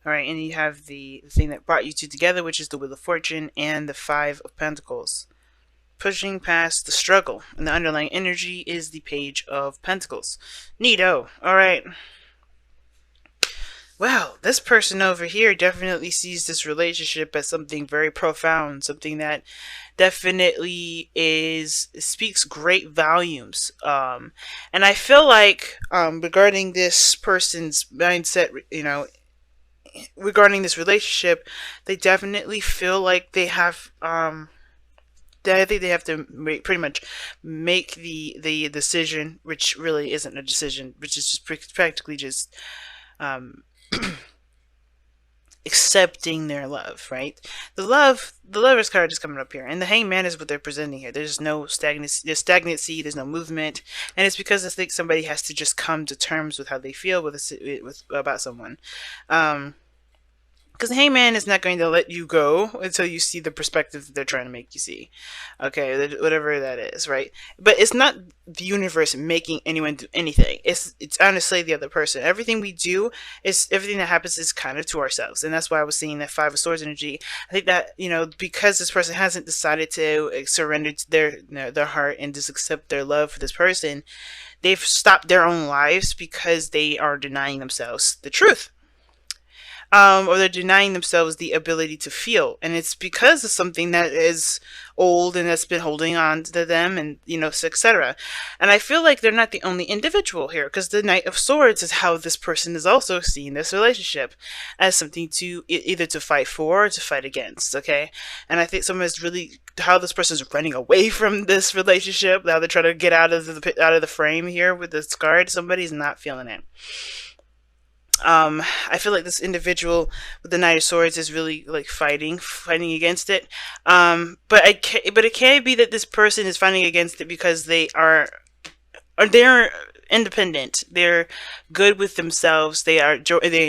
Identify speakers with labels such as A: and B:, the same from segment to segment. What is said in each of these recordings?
A: All right, and you have the thing that brought you two together, which is the Wheel of Fortune and the Five of Pentacles. Pushing past the struggle, and the underlying energy is the Page of Pentacles. Neato. All right. Well, this person over here definitely sees this relationship as something very profound, something that definitely is speaks great volumes. And I feel like regarding this person's mindset, regarding this relationship, they definitely feel like they have I think they have to pretty much make the decision, which really isn't a decision, which is just practically just um, accepting their love, right? The lovers card is coming up here, and the hangman is what they're presenting here. There's no stagnancy, there's no movement, and it's because I think somebody has to just come to terms with how they feel with about someone. Um, because the hangman is not going to let you go until you see the perspective that they're trying to make you see. Okay, whatever that is, right? But it's not the universe making anyone do anything. It's honestly the other person. Everything we do is everything that happens is kind of to ourselves, and that's why I was seeing that Five of Swords energy. I think that because this person hasn't decided to surrender to their heart and just accept their love for this person, they've stopped their own lives because they are denying themselves the truth, or they're denying themselves the ability to feel, and it's because of something that is old and that's been holding on to them, and etc. And I feel like they're not the only individual here, because the Knight of Swords is how this person is also seeing this relationship as something to either to fight for or to fight against. Okay, and I think someone is really how this person is running away from this relationship. Now they're trying to get out of the frame here with this card. Somebody's not feeling it. I feel like this individual with the Knight of Swords is really like fighting against it. But it can be that this person is fighting against it because they're independent. They're good with themselves. They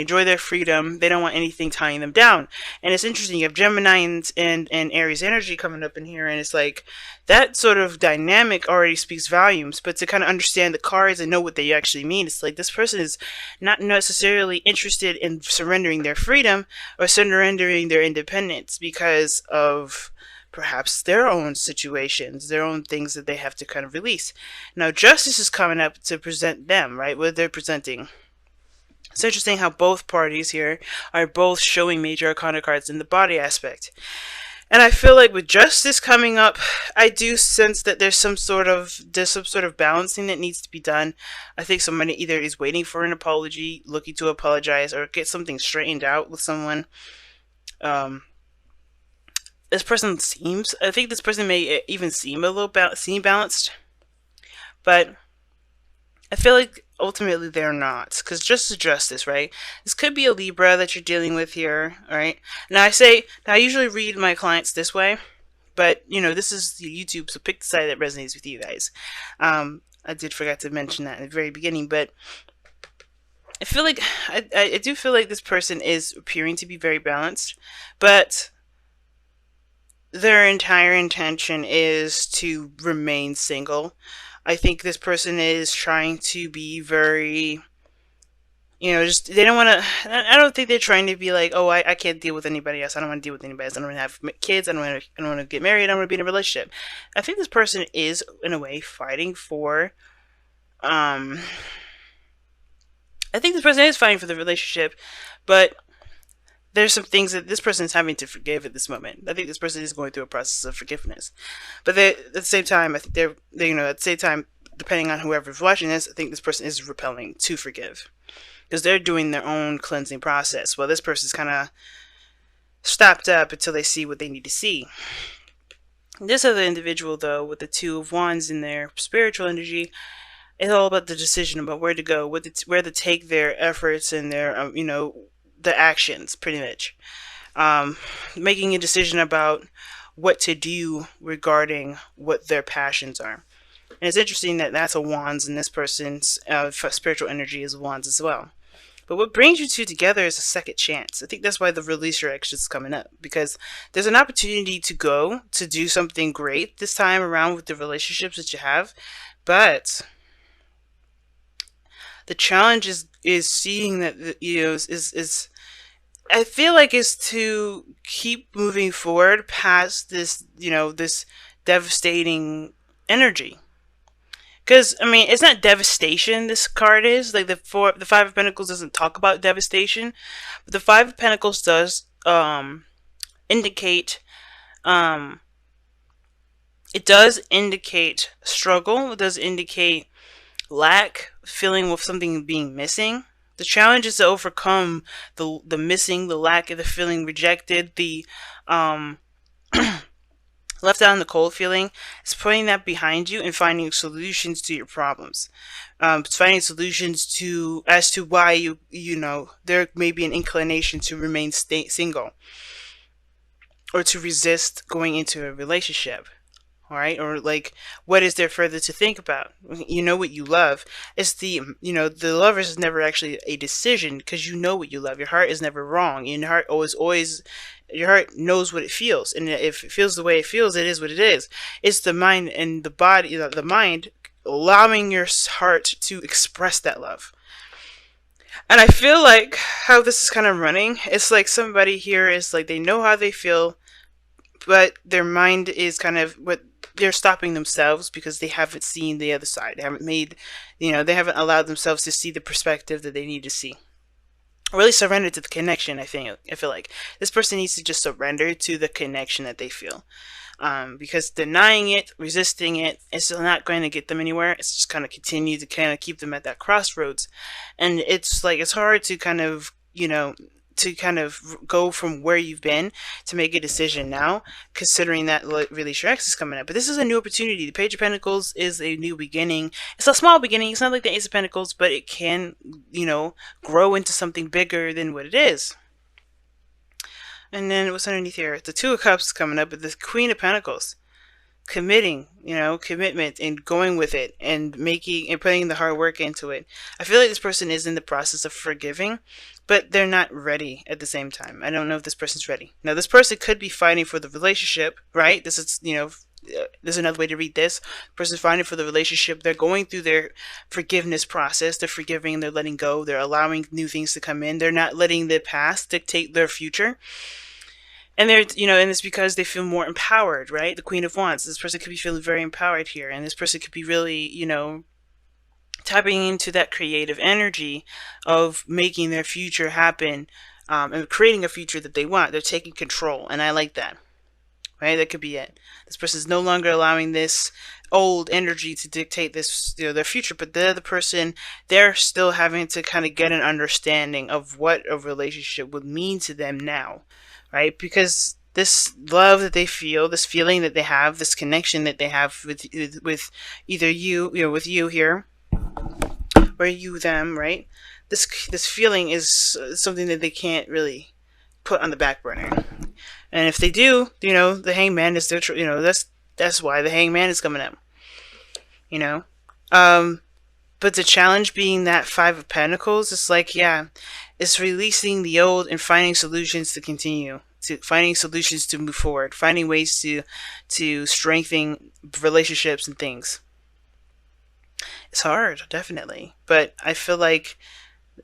A: enjoy their freedom. They don't want anything tying them down. And it's interesting. You have Gemini and Aries energy coming up in here, and it's like that sort of dynamic already speaks volumes. But to kind of understand the cards and know what they actually mean, it's like this person is not necessarily interested in surrendering their freedom or surrendering their independence because of perhaps their own situations, their own things that they have to kind of release. Now, justice is coming up to present them, right? What they're presenting. It's interesting how both parties here are both showing major arcana cards in the body aspect. And I feel like with justice coming up, I do sense that there's some sort of balancing that needs to be done. I think somebody either is waiting for an apology, looking to apologize, or get something straightened out with someone. Um, I think this person may even seem a little seem balanced, but I feel like ultimately they're not, because justice, right? This could be a Libra that you're dealing with here, all right? Now I usually read my clients this way, but this is the YouTube, so pick the side that resonates with you guys. I did forget to mention that in the very beginning, but I feel like I do feel like this person is appearing to be very balanced, but their entire intention is to remain single. I think this person is trying to be very, just they don't want to. I don't think they're trying to be like, oh, I can't deal with anybody else. I don't want to deal with anybody else. I don't want to have kids. I don't want to get married. I don't want to be in a relationship. I think this person is, in a way, fighting for. I think this person is fighting for the relationship, but there's some things that this person is having to forgive at this moment. I think this person is going through a process of forgiveness, but at the same time, I think at the same time, depending on whoever's watching this, I think this person is repelling to forgive because they're doing their own cleansing process. Well, this person's kind of stopped up until they see what they need to see. This other individual, though, with the Two of Wands in their spiritual energy, it's all about the decision about where to go, where to take their efforts and their, the actions, pretty much. Making a decision about what to do regarding what their passions are. And it's interesting that that's a Wands, and this person's spiritual energy is Wands as well. But what brings you two together is a second chance. I think that's why the release your ex is coming up, because there's an opportunity to go to do something great this time around with the relationships that you have, but the challenge is seeing that is I feel like it's to keep moving forward past this, this devastating energy. Because I mean, it's not devastation. This card is like the Five of Pentacles doesn't talk about devastation, but the Five of Pentacles does indicate um it does indicate struggle. It does indicate lack, feeling with something being missing. The challenge is to overcome the missing, the lack, the feeling rejected, the um left out in the cold feeling. It's putting that behind you and finding solutions to your problems. It's finding solutions to as to why there may be an inclination to remain single or to resist going into a relationship. All right, or like, what is there further to think about? You know what you love. It's the lovers is never actually a decision, because you know what you love. Your heart is never wrong. Your heart always your heart knows what it feels, and if it feels the way it feels, it is what it is. It's the mind and the body, the mind allowing your heart to express that love. And I feel like how this is kind of running, it's like somebody here is like, they know how they feel, but their mind is kind of what they're stopping themselves because they haven't seen the other side. They haven't they haven't allowed themselves to see the perspective that they need to see. Really surrender to the connection. I feel like this person needs to just surrender to the connection that they feel. Because denying it, resisting it, is still not going to get them anywhere. It's just kind of continue to kind of keep them at that crossroads. And it's like, it's hard to kind of, go from where you've been to make a decision now, considering that Release Your Ex is coming up. But this is a new opportunity. The Page of Pentacles is a new beginning. It's a small beginning. It's not like the Ace of Pentacles, but it can, grow into something bigger than what it is. And then what's underneath here? The Two of Cups is coming up, but the Queen of Pentacles. Committing, commitment, and going with it, and putting the hard work into it. I feel like this person is in the process of forgiving, but they're not ready at the same time. I don't know if this person's ready. Now, this person could be fighting for the relationship, right? This is, there's another way to read this. The person's fighting for the relationship. They're going through their forgiveness process. They're forgiving, they're letting go. They're allowing new things to come in. They're not letting the past dictate their future. And they're, and it's because they feel more empowered, right? The Queen of Wands. This person could be feeling very empowered here. And this person could be really, tapping into that creative energy of making their future happen, and creating a future that they want. They're taking control. And I like that, right? That could be it. This person is no longer allowing this old energy to dictate this, their future. But the other person, they're still having to kind of get an understanding of what a relationship would mean to them now. Right? Because this love that they feel, this feeling that they have, this connection that they have with either with you here, or you them, right? This feeling is something that they can't really put on the back burner. And if they do, the Hangman is their, that's why the Hangman is coming up. But the challenge being that Five of Pentacles, it's like, it's releasing the old and finding solutions to continue, finding solutions to move forward, finding ways to strengthen relationships and things. It's hard, definitely. But I feel like,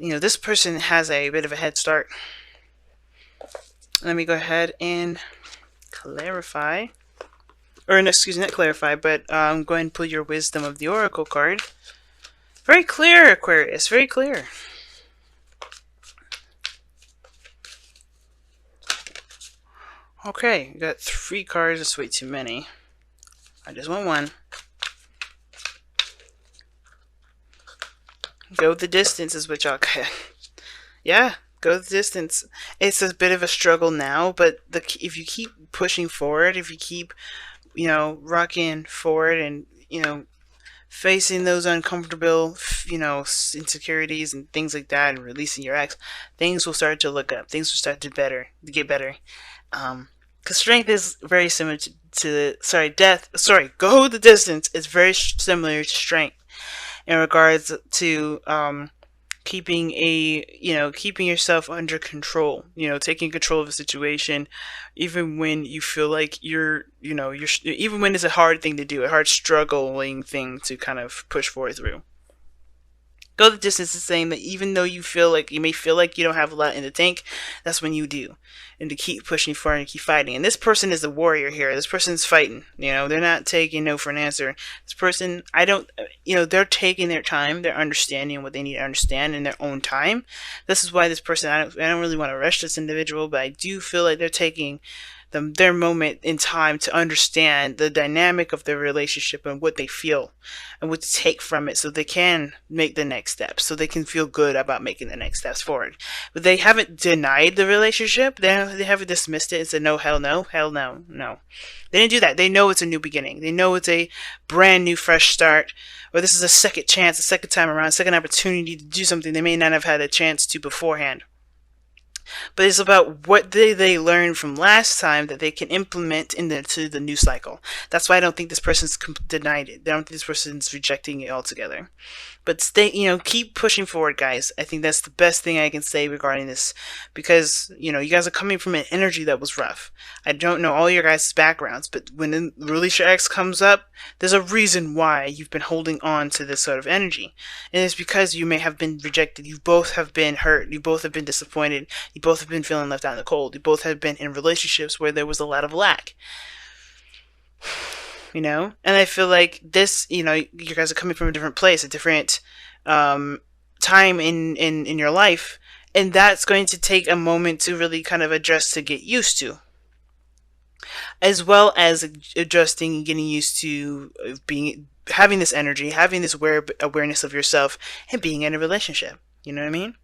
A: this person has a bit of a head start. Let me go ahead and clarify. Or, no, excuse me, not clarify, but I'm going to pull your Wisdom of the Oracle card. Very clear, Aquarius. Very clear. Okay, we got 3 cards. That's way too many. I just want one. Go the distance is what y'all got. Yeah, go the distance. It's a bit of a struggle now, but if you keep pushing forward, if you keep, rocking forward and, facing those uncomfortable, insecurities and things like that, and releasing your ex, things will start to look up. Things will start to get better. Because strength is very similar go the distance is very similar to strength in regards to keeping yourself under control, taking control of a situation, even when you feel like even when it's a hard thing to do, a hard struggling thing to kind of push forward through. Go the distance is saying that even though you may feel like you don't have a lot in the tank, that's when you do. And to keep pushing forward and keep fighting. And this person is the warrior here. This person's fighting. They're not taking no for an answer. This person, they're taking their time. They're understanding what they need to understand in their own time. This is why this person, I don't really want to rush this individual, but I do feel like they're taking their moment in time to understand the dynamic of their relationship and what they feel and what to take from it so they can make the next steps, so they can feel good about making the next steps forward. But they haven't denied the relationship. They haven't dismissed it and said, no, hell no, hell no, no. They didn't do that. They know it's a new beginning. They know it's a brand new, fresh start, or this is a second chance, a second time around, a second opportunity to do something they may not have had a chance to beforehand. But it's about what they learned from last time that they can implement into the new cycle. That's why I don't think this person's denied it. I don't think this person's rejecting it altogether. But keep pushing forward, guys. I think that's the best thing I can say regarding this, because you guys are coming from an energy that was rough. I don't know all your guys' backgrounds, but when the Release Your X comes up, there's a reason why you've been holding on to this sort of energy, and it's because you may have been rejected. You both have been hurt. You both have been disappointed. You both have been feeling left out in the cold. You both have been in relationships where there was a lot of lack. And I feel like this, you guys are coming from a different place, a different time in your life, and that's going to take a moment to really kind of adjust, to get used to, as well as adjusting and getting used to having this energy, having this awareness of yourself, and being in a relationship. You know what I mean?